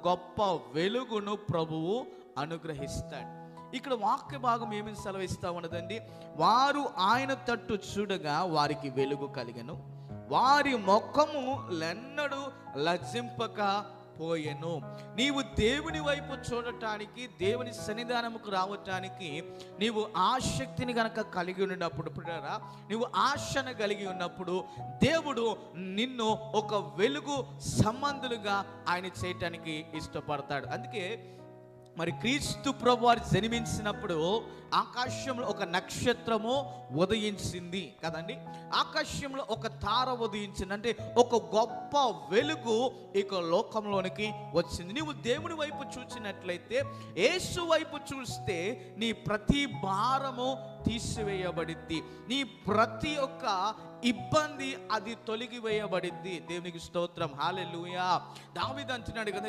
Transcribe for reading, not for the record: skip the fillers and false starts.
గొప్ప వెలుగును ప్రభువు అనుగ్రహిస్తాడు. ఇక్కడ వాక్య భాగం ఏమి సెలవిస్తా ఉన్నదండి? వారు ఆయన తట్టు చూడగా వారికి వెలుగు కలిగెను, వారి ముఖము లెన్నడు లజ్జింపక పోయెను. నీవు దేవుని వైపు చూడటానికి, దేవుని సన్నిధానముకు రావటానికి నీవు ఆసక్తిని గనక కలిగి ఉన్నప్పుడు, నీవు ఆశను కలిగి ఉన్నప్పుడు దేవుడు నిన్ను ఒక వెలుగు సంబంధులుగా ఆయన చేయటానికి ఇష్టపడతాడు. అందుకే మరి క్రీస్తు ప్రభు వారు జన్మించినప్పుడు ఆకాశంలో ఒక నక్షత్రము ఉదయించింది కదండి, ఆకాశంలో ఒక తార ఉదయించింది. అంటే ఒక గొప్ప వెలుగు ఇక లోకంలోనికి వచ్చింది. నీవు దేవుని వైపు చూసినట్లయితే, యేసు వైపు చూస్తే నీ ప్రతి భారము తీసివేయబడిద్ది, నీ ప్రతి ఒక్క ఇబ్బంది అది తొలగివేయబడిద్ది. దేవునికి స్తోత్రం, హల్లెలూయా. దావీదు అంటున్నాడు కదా,